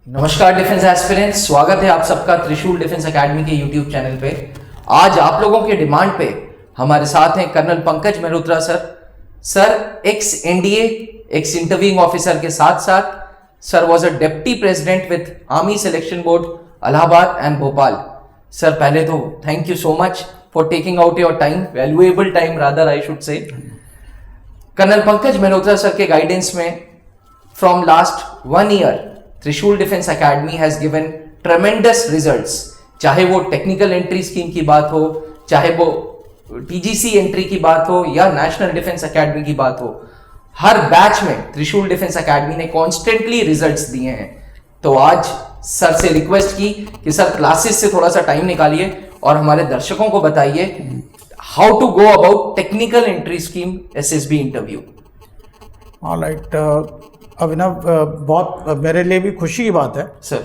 नमस्कार defence aspirants, स्वागत है आप सबका त्रिशूल डिफेंस एकेडमी के यूट्यूब चैनल पे। आज आप लोगों के डिमांड पे हमारे साथ हैं colonel Pankaj Mehrotra sir ex NDA ex interviewing officer के साथ साथ sir was a deputy president with army selection board Allahabad and Bhopal. Sir पहले तो thank you so much for taking out your time, valuable time rather I should say. Colonel Pankaj Mehrotra sir के guidance में from last 1 year Trishul defence academy has given tremendous results. चाहे वो technical entry scheme की बात हो, चाहे वो टीजीसी एंट्री की बात हो या नेशनल डिफेंस एकेडमी की बात हो, हर बैच में त्रिशूल डिफेंस एकेडमी ने कॉन्स्टेंटली रिजल्ट्स दिए हैं। तो आज सर से रिक्वेस्ट की कि सर क्लासेस से थोड़ा सा टाइम निकालिए और हमारे दर्शकों को बताइए how to go about technical entry scheme SSB interview. Alright Abhinav, बहुत मेरे लिए भी खुशी की बात है sir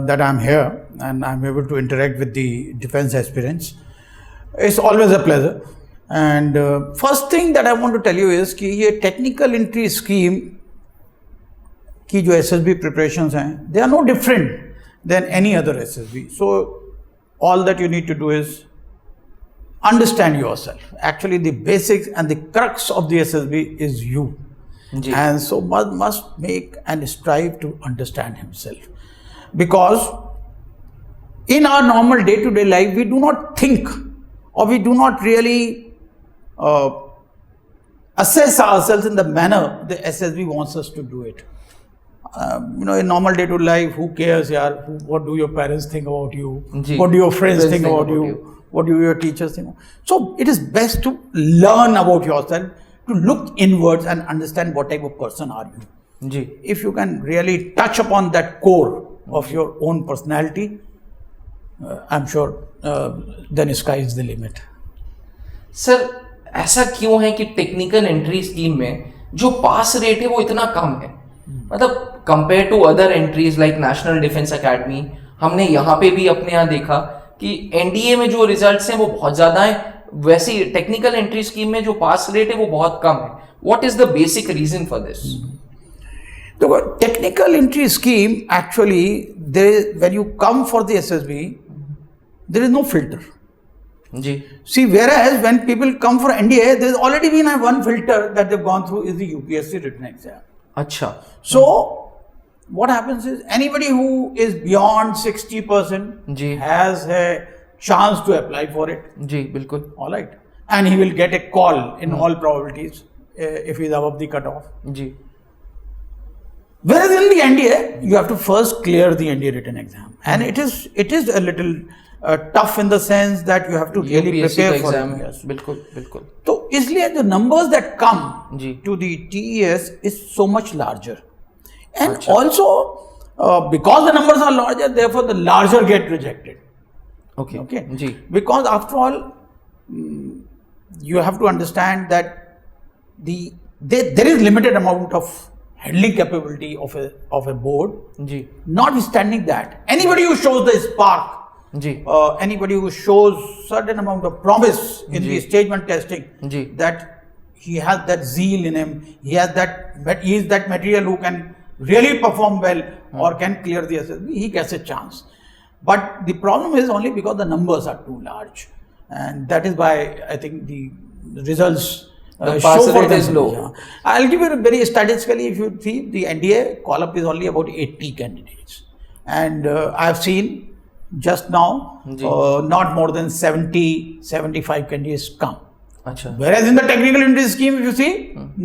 that I'm here and I'm able to interact with the defense aspirants. It's always a pleasure. And first thing that I want to tell you is कि ये technical entry scheme की जो SSB preparations हैं, they are no different than any other SSB. So all that you need to do is understand yourself. Actually, the basics and the crux of the SSB is you. And so one must make and strive to understand himself, because in our normal day-to-day life we do not think or we do not really assess ourselves in the manner the SSB wants us to do it. In normal day-to-day life, who cares, yaar? What do your parents think about you? What do your friends think about you? What do your teachers think? So it is best to learn about yourself, to look inwards and understand what type of person are you. If you can really touch upon that core of your own personality, I'm sure then sky is the limit. Sir ऐसा क्यों है कि technical entry scheme में जो पास rate है वो इतना कम है? मतलब compare to other entries like national defence academy, हमने यहाँ पे भी अपने यहाँ देखा कि एनडीए में जो रिजल्ट्स हैं वो बहुत ज्यादा हैं, वैसे टेक्निकल एंट्री स्कीम में जो पास रेट है वो बहुत कम है। What is the basic reason for this? देखो, technical entry scheme actually when you come for the SSB there is no filter. See, whereas when people come for NDA, there's already been one filter that they've gone through is the UPSC written exam. अच्छा. So what happens is anybody who is beyond 60% has a chance to apply for it. जी बिल्कुल. All right, and he will get a call in all probabilities if he is above the cutoff. Ji. Whereas in the NDA, you have to first clear the NDA written exam, and it is a little tough in the sense that you have to really prepare for exam. it. Yes. बिल्कुल बिल्कुल. तो इसलिए the numbers that come जी. to the TES is so much larger, and also because the numbers are larger, therefore the larger get rejected. Okay. जी. Because after all, you have to understand that there is limited amount of handling capability of a board. जी. Notwithstanding that, anybody who shows the spark, anybody who shows certain amount of promise in the stage 1 testing, that he has that zeal in him, he is that material who can really perform well or can clear the SSB, he gets a chance. But the problem is only because the numbers are too large, and that is why I think the results pass rate is low. I'll give you very statistically, if you see the NDA call-up is only about 80 candidates, and I've seen just now not more than 70-75 candidates come. अच्छा. Whereas in the technical entry scheme, if you see,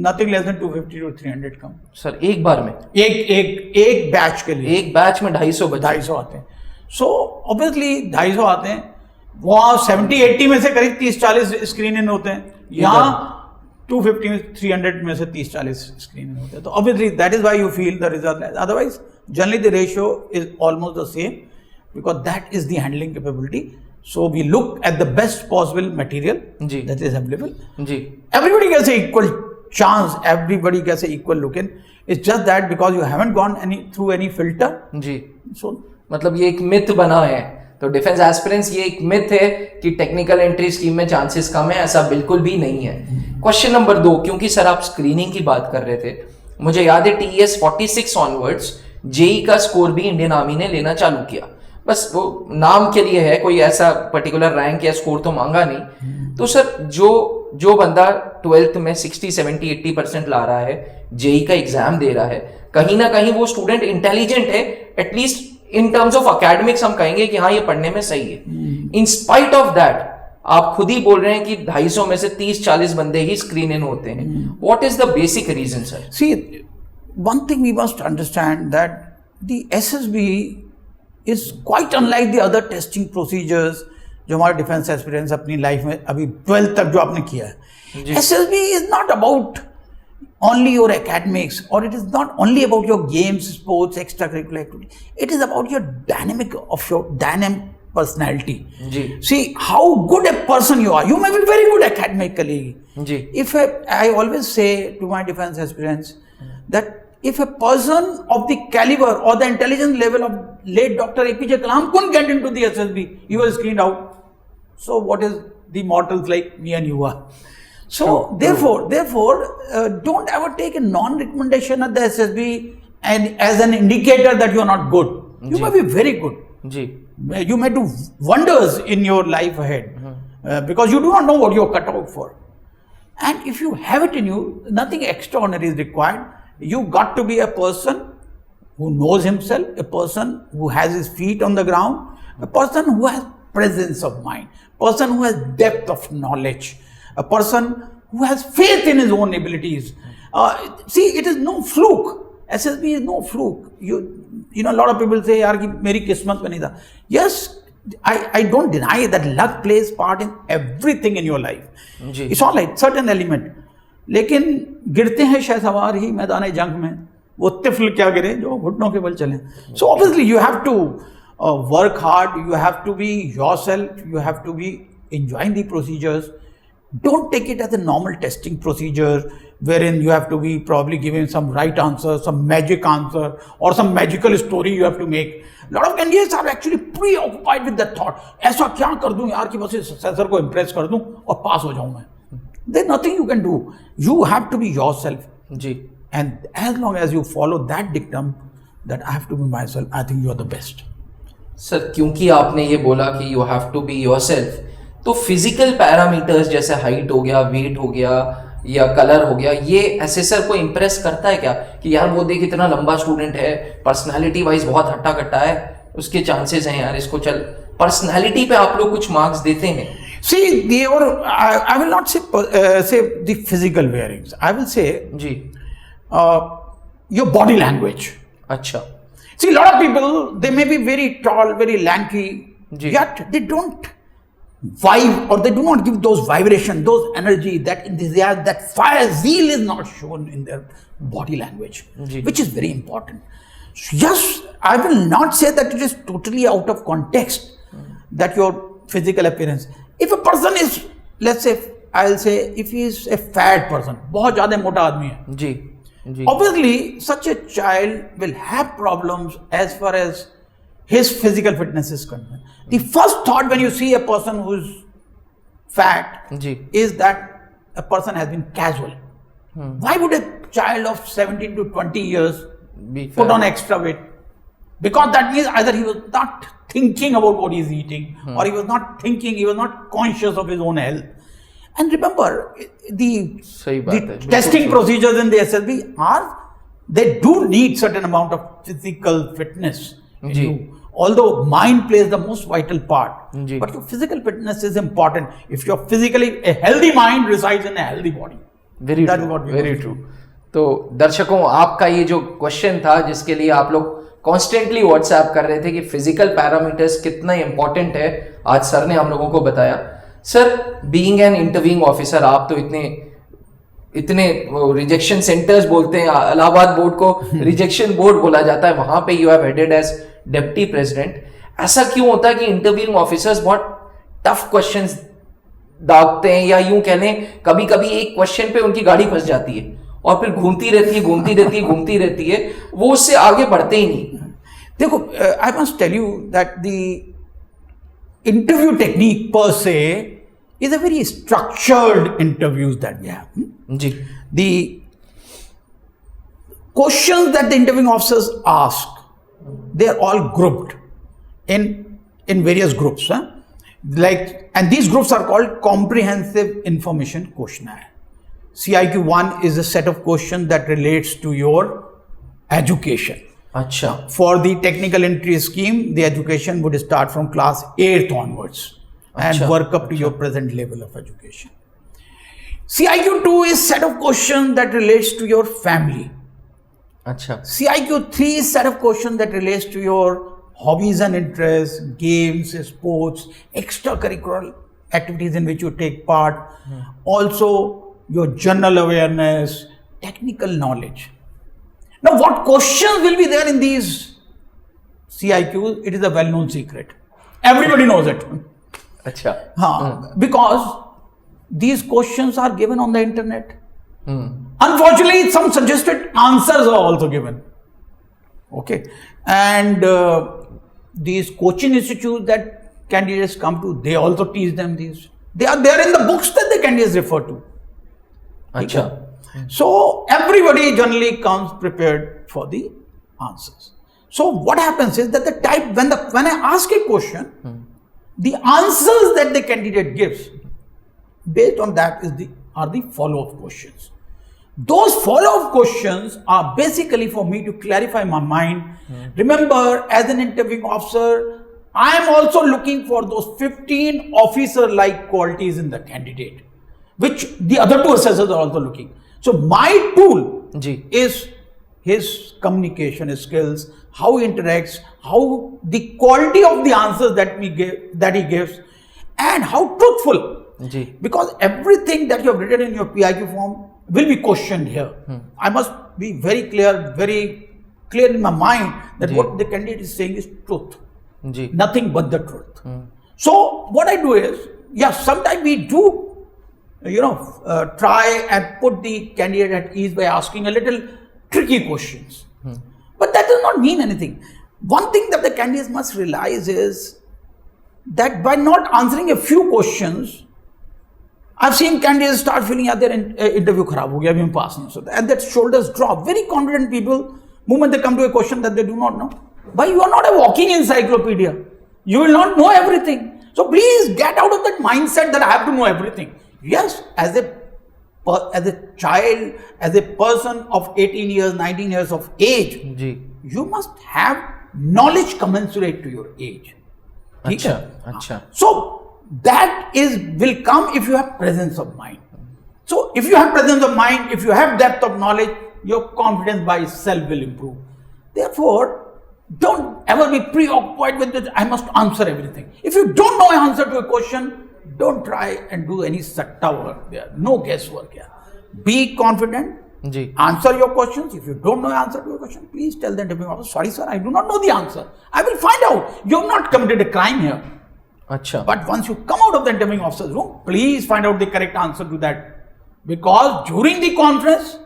nothing less than 250 to 300 come. Sir एक बार में एक batch के लिए, एक batch में 250 आते हैं. So obviously 250 आते हैं, वहाँ 70-80 में से करीब 30-40 स्क्रीन इन होते हैं, यहाँ 250-300 में से 30-40 स्क्रीन इन होते हैं. तो obviously that is why you feel the result less. Otherwise generally the ratio is almost the same, because that is the handling capability. So we look at the best possible material that is available. Everybody gets an equal chance, everybody gets an equal look in. It's just that because you haven't gone through any filter. So मतलब ये एक myth बना है. तो defence aspirants, ये एक myth है कि टेक्निकल एंट्री स्कीम में चांसेस कम है, ऐसा बिल्कुल भी नहीं है. क्वेश्चन नंबर 2, क्योंकि सर आप स्क्रीनिंग की बात कर रहे थे, मुझे याद है TES 46 ऑनवर्ड्स जेई का स्कोर भी इंडियन आर्मी ने लेना चालू किया, बस वो नाम के लिए है, कोई ऐसा पर्टिकुलर रैंक या स्कोर तो मांगा नहीं। तो सर जो बंदा 12th में 60, 70, 80% ला रहा है, जेई का एग्जाम दे रहा है, कहीं ना कहीं वो स्टूडेंट इंटेलिजेंट है, at least in terms of academics हम कहेंगे कि हाँ ये पढ़ने में सही है। इन स्पाइट ऑफ दैट आप खुद ही बोल रहे हैं कि 250 में से 30-40 बंदे ही स्क्रीन इन होते हैं। What is the basic reason sir? See, one thing we must understand that the SSB is quite unlike the other testing procedures जो हमारे डिफेंस एस्पिरेंट्स अपनी लाइफ में अभी 12th तक जो आपने किया है। SSB is not about only your academics, or it is not only about your games, sports, extracurricular activity. It is about your dynamic personality. See how good a person you are. You may be very good academically. If I always say to my defense aspirants that if a person of the caliber or the intelligence level of late Dr. APJ Kalam couldn't get into the SSB, he was screened out. So what is the mortals like me and you are? So therefore, don't ever take a non-recommendation at the SSB and as an indicator that you are not good. You may be very good. You may do wonders in your life ahead because you do not know what you are cut out for. And if you have it in you, nothing extraordinary is required. You got to be a person who knows himself, a person who has his feet on the ground, a person who has presence of mind, person who has depth of knowledge, a person who has faith in his own abilities. See, it is no fluke. SSB is no fluke. You know, a lot of people say, "Yaar, meri kismat mein nahi tha." Yes, I don't deny that luck plays part in everything in your life. It's all right, certain element. लेकिन गिरते हैं शहसवार ही मैदान जंग में, वो तिफल क्या गिरे जो घुटनों के बल चले. So obviously you have to work hard. You have to be yourself. You have to be enjoying the procedures. Don't take it as a normal testing procedure wherein you have to be probably giving some right answer, some magic answer, or some magical story you have to make. A lot of candidates are actually preoccupied with that thought. ऐसा क्या कर दूं यार कि बस assessor को impress कर दूं और पास हो जाऊं मैं. There's nothing you can do. You have to be yourself. And as long as you follow that dictum that I have to be myself, I think you are the best. Sir, क्योंकि आपने ये बोला कि you have to be yourself, तो physical parameters जैसे height हो गया, wait हो गया या कलर हो गया, ये असेसर को इम्प्रेस करता है क्या कि यार वो देख इतना लंबा स्टूडेंट है, पर्सनालिटी वाइज बहुत हट्टा कट्टा है, उसके चांसेस हैं यार, इसको चल. पर्सनालिटी पे आप लोग कुछ मार्क्स देते हैं? See, I will not say the physical bearings. I will say your body language. अच्छा. See, a lot of people, they may be very tall, very lanky, yet they don't vibe, or they do not give those vibration, those energy, that enthusiasm, that fire, zeal is not shown in their body language, which is very important. Yes, I will not say that it is totally out of context that your physical appearance. If a person is, let's say, I'll say, if he is a fat person, बहुत ज़्यादा मोटा आदमी है, obviously such a child will have problems as far as his physical fitness is concerned. The first thought when you see a person who is fat is that a person has been casual. Why would a child of 17 to 20 years put on extra weight? Because that means either he was not thinking about what he is eating, or he was not thinking, he was not conscious of his own health. And remember, the testing procedures in the SSB they do need certain amount of physical fitness in you. Although mind plays the most vital part, but your physical fitness is important. If you're physically, a healthy mind resides in a healthy body. Very true. Very true. तो दर्शकों, आपका ये जो question था जिसके लिए आप लोग कॉन्स्टेंटली व्हाट्सएप कर रहे थे कि फिजिकल पैरामीटर्स कितना इंपॉर्टेंट है, आज सर ने हम लोगों को बताया. Sir, being an interviewing officer, आप तो इतने रिजेक्शन सेंटर्स बोलते हैं, इलाहाबाद बोर्ड को रिजेक्शन बोर्ड बोला जाता है, वहां पे you have headed as deputy president. ऐसा क्यों होता है कि इंटरव्यूइंग ऑफिसर्स बहुत टफ क्वेश्चंस दागते हैं, या यूं कह लें कभी कभी एक क्वेश्चन पे उनकी गाड़ी फंस जाती है और फिर घूमती रहती है, वो उससे आगे बढ़ते ही नहीं. देखो, I must tell you that the interview technique per se is a very structured interviews that we have. The questions that the interviewing officers ask they are all grouped in various groups. And these groups are called Comprehensive Information Questionnaire. CIQ1 is a set of questions that relates to your education. Achha. For the technical entry scheme, the education would start from class 8th onwards and work up to your present level of education. CIQ2 is set of questions that relates to your family. Achha. CIQ3 is set of questions that relates to your hobbies and interests, games, sports, extracurricular activities in which you take part. Also, your general awareness, technical knowledge. Now, what questions will be there in these CIQs? It is a well-known secret. Everybody knows it. Achha. Because these questions are given on the internet. Unfortunately, some suggested answers are also given. Okay. And these coaching institutes that candidates come to, they also teach them these. They are there in the books that the candidates refer to. Achha. So everybody generally comes prepared for the answers. So what happens is that when I ask a question, the answers that the candidate gives, based on that are the follow-up questions. Those follow-up questions are basically for me to clarify my mind. Remember, as an interviewing officer, I am also looking for those 15 officer-like qualities in the candidate, which the other two assessors are also looking. So my tool is his communication skills, how he interacts, how the quality of the answers that he gives, and how truthful. Because everything that you have written in your PIQ form will be questioned here. I must be very clear in my mind that what the candidate is saying is truth. Nothing but the truth. So what I do is, sometimes we do try and put the candidate at ease by asking a little tricky questions. But that does not mean anything. One thing that the candidates must realize is that by not answering a few questions, I've seen candidates start feeling their interview kharab ho gaya, abhi hum pass nahi ho sakte, and that shoulders drop. Very confident people, moment they come to a question that they do not know. But you are not a walking encyclopedia. You will not know everything. So please get out of that mindset that I have to know everything. Yes, as a child, as a person of 18 years, 19 years of age, you must have knowledge commensurate to your age. Achha. So that will come if you have presence of mind. So if you have presence of mind, if you have depth of knowledge, your confidence by itself will improve. Therefore, don't ever be preoccupied with that I must answer everything. If you don't know an answer to a question, don't try and do any satta work there. No guesswork here. Be confident. Answer your questions. If you don't know the answer to a question, please tell the interviewing officer, sorry sir, I do not know the answer. I will find out. You have not committed a crime here. Achha. But once you come out of the interviewing officer's room, please find out the correct answer to that. Because during the conference,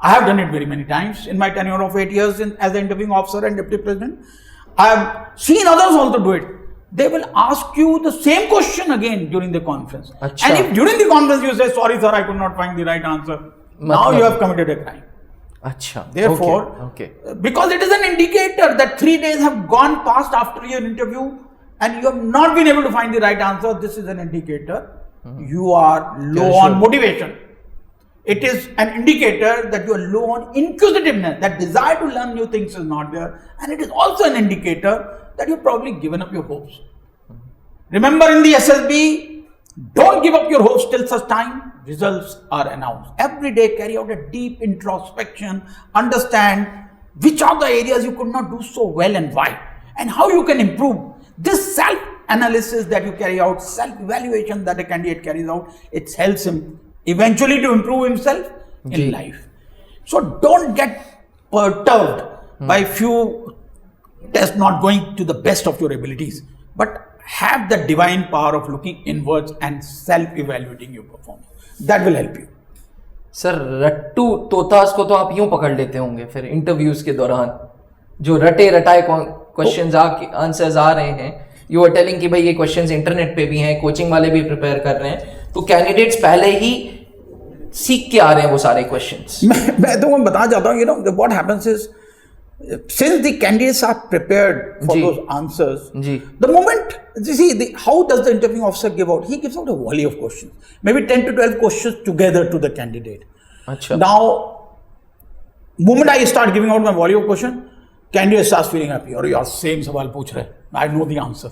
I have done it very many times in my tenure of 8 years as an interviewing officer and deputy president. I have seen others also do it. They will ask you the same question again during the conference. Achha. And if during the conference you say, sorry sir, I could not find the right answer, now you have committed a crime. Achha. Therefore, because it is an indicator that 3 days have gone past after your interview and you have not been able to find the right answer, this is an indicator you are low on motivation. It is an indicator that you are low on inquisitiveness, that desire to learn new things is not there. And it is also an indicator that you've probably given up your hopes. Remember, in the SSB, don't give up your hopes till such time results are announced. Every day carry out a deep introspection, understand which are the areas you could not do so well and why, and how you can improve. This self-analysis that you carry out, self-evaluation that a candidate carries out, it helps him eventually to improve himself in life. So don't get perturbed by few tests not going to the best of your abilities, but have the divine power of looking inwards and self-evaluating your performance. That will help you. Sir रट्टू तोतास को तो आप यूं पकड़ लेते होंगे फिर इंटरव्यूज के दौरान जो रटे रटाए क्वेश्चंस आंसर्स आ रहे हैं, यू आर टेलिंग कि भाई ये क्वेश्चंस इंटरनेट पे भी हैं, कोचिंग वाले भी प्रिपेयर कर रहे हैं, तो कैंडिडेट्स पहले ही सीख के आ रहे हैं वो सारे क्वेश्चंस. मैं तो बताना चाहता हूँ, what happens is since the candidates are prepared for those answers, the moment, you see, how does the interviewing officer give out? He gives out a volley of questions, maybe 10 to 12 questions together to the candidate. Achha. Now, moment I start giving out my volley of question, candidate starts feeling happy. Or yaar, same sawal pooch rahe. I know the answer.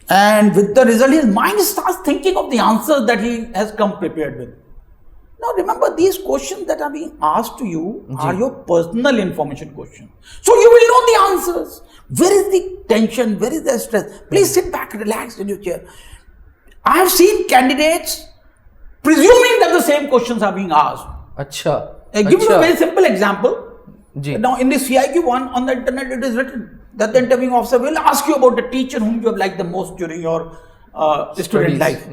And with the result, his mind starts thinking of the answers that he has come prepared with. Now remember, these questions that are being asked to you are your personal information questions. So you will know the answers. Where is the tension? Where is the stress? Please sit back, relax in your chair. I have seen candidates presuming that the same questions are being asked. Achha. I give you a very simple example. Ji. Now in the CIQ one on the internet, it is written that the interviewing officer will ask you about the teacher whom you have liked the most during your student life.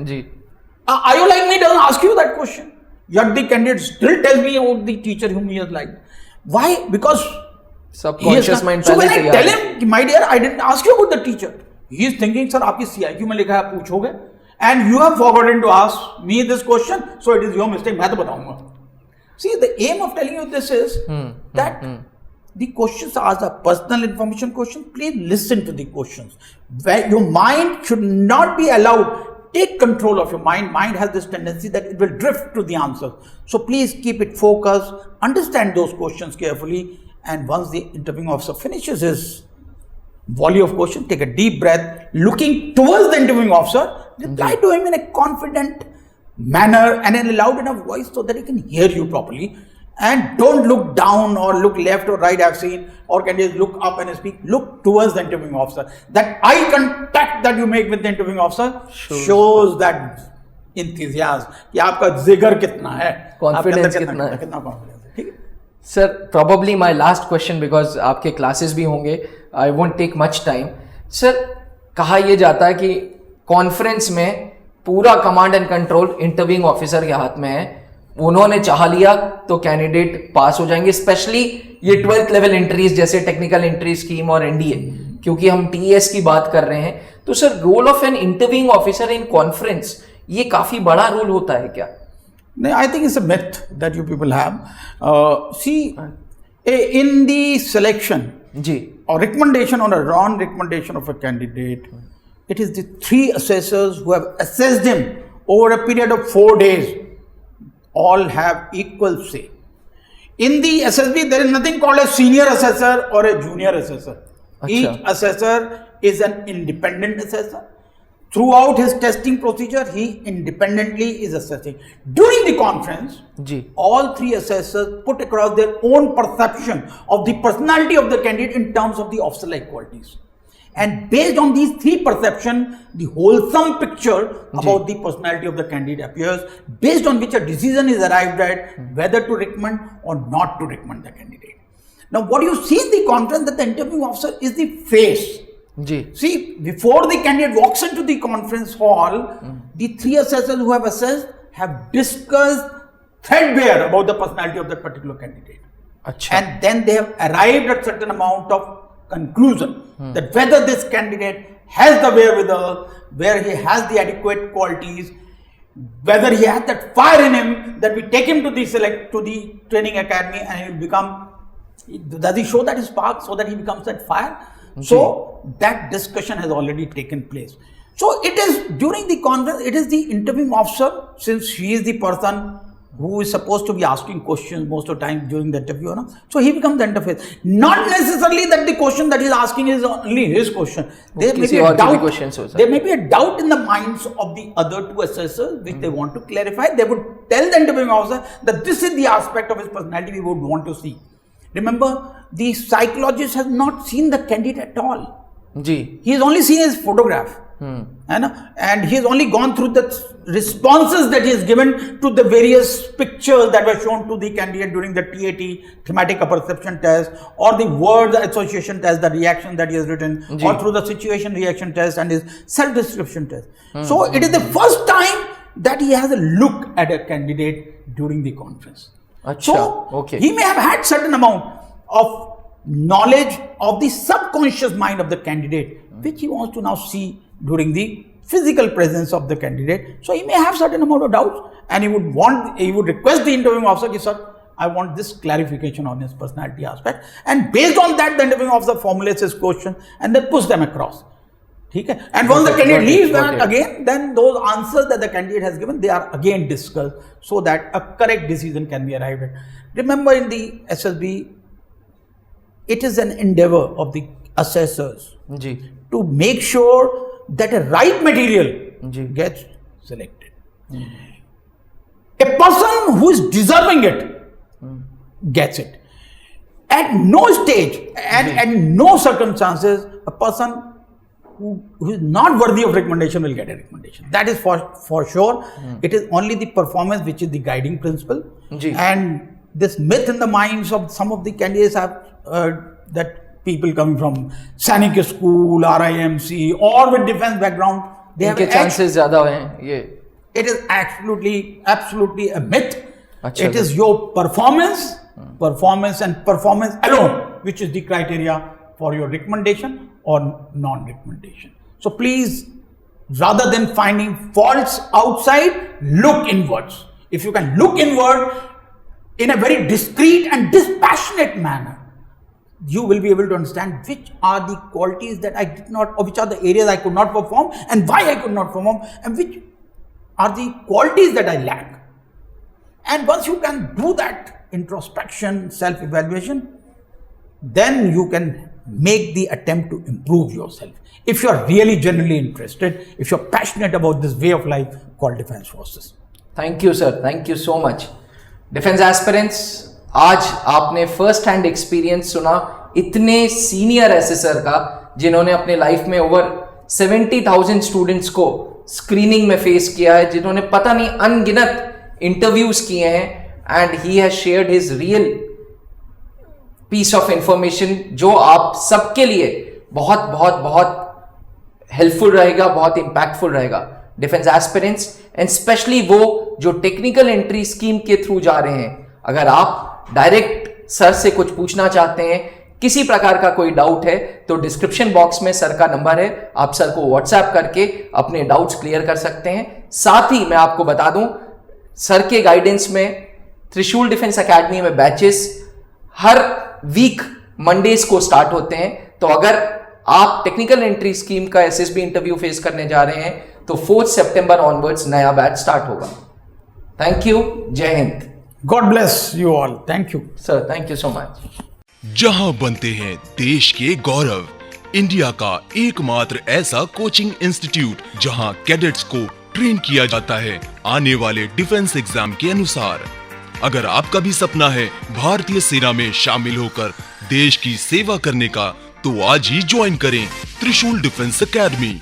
Are you like me? Doesn't ask you that question. Yet the candidate still tells me about the teacher whom he has liked. Why? Because subconscious mind. So when I tell him, my dear, I didn't ask you about the teacher. He is thinking, sir, आपकी CIQ में लिखा है पूछोगे, and you have forgotten to ask me this question, so it is your mistake. मैं तो बताऊंगा. See, the aim of telling you this is that the questions are the personal information questions. Please listen to the questions. Where your mind should not be allowed. Take control of your mind. Mind has this tendency that it will drift to the answer. So please keep it focused. Understand those questions carefully. And once the interviewing officer finishes his volley of questions, take a deep breath. Looking towards the interviewing officer, reply to him in a confident manner and in a loud enough voice so that he can hear you properly. And don't look down or look left or right, I've seen, or can you look up and speak. Look towards the interviewing officer. That eye contact that you make with the interviewing officer shows that enthusiasm. कि आपका जिगर कितना है, confidence कितना है. Sir, probably my last question, because आपके classes भी होंगे, I won't take much time. Sir, कहा ये जाता है कि conference में पूरा command and control interviewing officer के हाथ में है. उन्होंने चाह लिया तो कैंडिडेट पास हो जाएंगे. स्पेशली ये 12th लेवल एंट्रीज जैसे टेक्निकल एंट्री स्कीम और एनडीए, क्योंकि हम टीएस की बात कर रहे हैं. तो sir, role of an interviewing officer in conference, ये काफी बड़ा रोल होता है क्या? नहीं, I think it's a myth that you people have. See, in the selection or recommendation or a wrong recommendation of a candidate, it is the 3 assessors who have assessed him over a period of 4 days. All have equal say. In the SSB, there is nothing called a senior assessor or a junior assessor. Achha. Each assessor is an independent assessor. Throughout his testing procedure, he independently is assessing. During the conference, all 3 assessors put across their own perception of the personality of the candidate in terms of the officer-like qualities. And based on these 3 perceptions, the wholesome picture about the personality of the candidate appears, based on which a decision is arrived at whether to recommend or not to recommend the candidate. Now, what you see in the conference, that the interviewing officer is the face. See, before the candidate walks into the conference hall, the 3 assessors who have assessed have discussed threadbare about the personality of that particular candidate. Achha. And then they have arrived at certain amount of conclusion that whether this candidate has the wherewithal, where he has the adequate qualities, whether he has that fire in him, that we take him to the training academy and he will become, does he show that spark so that he becomes that fire? So that discussion has already taken place. So it is during the conference, it is the interviewing officer, since she is the person who is supposed to be asking questions most of the time during the interview. No? So he becomes the interface. Not necessarily that the question that he is asking is only his question. There may be a doubt. There may be a doubt in the minds of the other 2 assessors which they want to clarify. They would tell the interviewing officer that this is the aspect of his personality we would want to see. Remember, the psychologist has not seen the candidate at all. He has only seen his photograph. And he has only gone through the responses that he has given to the various pictures that were shown to the candidate during the TAT, thematic perception test, or the word association test, the reaction that he has written, or through the situation reaction test and his self-description test. So it is the first time that he has a look at a candidate during the conference. So he may have had certain amount of knowledge of the subconscious mind of the candidate, which he wants to now see during the physical presence of the candidate. So he may have certain amount of doubts, and he would request the interviewing officer, sir, I want this clarification on his personality aspect. And based on that, the interviewing officer formulates his question and then push them across. Okay? And once the candidate leaves back again, then those answers that the candidate has given, they are again discussed so that a correct decision can be arrived at. Remember, in the SSB, it is an endeavor of the assessors to make sure that a right material gets selected. A person who is deserving it gets it. At no stage and at no circumstances, a person who is not worthy of recommendation will get a recommendation. That is for sure. It is only the performance which is the guiding principle. And this myth in the minds of some of the candidates have that people coming from Sainik school, RIMC, or with defense background, they have chances zyada hain. It is absolutely a myth. It is your performance and performance alone which is the criteria for your recommendation or non-recommendation. So please, rather than finding faults outside, look inwards. If you can look inward in a very discreet and dispassionate manner, you will be able to understand which are the qualities that I did not, or which are the areas I could not perform and why I could not perform, and which are the qualities that I lack. And once you can do that introspection, self-evaluation, then you can make the attempt to improve yourself. If you are really genuinely interested, if you're passionate about this way of life called Defense Forces. Thank you, sir. Thank you so much. Defense Aspirants, आज आपने first hand experience सुना इतने senior assessor का, जिन्होंने अपने life में over 70,000 students को screening में फेस किया है, जिन्होंने पता नहीं अनगिनत इंटरव्यूज किए हैं, and he has shared his real piece of information जो आप सबके लिए बहुत बहुत बहुत हेल्पफुल रहेगा, बहुत इंपैक्टफुल रहेगा. डिफेंस एस्पिरेंट्स एंड स्पेशली वो जो टेक्निकल एंट्री स्कीम के थ्रू जा रहे हैं, अगर आप डायरेक्ट सर से कुछ पूछना चाहते हैं, किसी प्रकार का कोई डाउट है, तो डिस्क्रिप्शन बॉक्स में सर का नंबर है, आप सर को व्हाट्सएप करके अपने डाउट्स क्लियर कर सकते हैं. साथ ही मैं आपको बता दूं, सर के गाइडेंस में त्रिशूल डिफेंस एकेडमी में बैचेस हर वीक मंडेज को स्टार्ट होते हैं. तो अगर आप टेक्निकल एंट्री स्कीम का एसएसबी इंटरव्यू फेस करने जा रहे हैं, तो 4 सितंबर ऑनवर्ड्स नया बैच स्टार्ट होगा. Thank you. जय हिंद. God bless you all. Thank you sir. Thank you so much. जहां बनते हैं देश के गौरव, इंडिया का एकमात्र ऐसा कोचिंग इंस्टीट्यूट जहां कैडेट्स को ट्रेन किया जाता है आने वाले डिफेंस एग्जाम के अनुसार. अगर आपका भी सपना है भारतीय सेना में शामिल होकर देश की सेवा करने का, तो आज ही ज्वाइन करें त्रिशूल डिफेंस एकेडमी.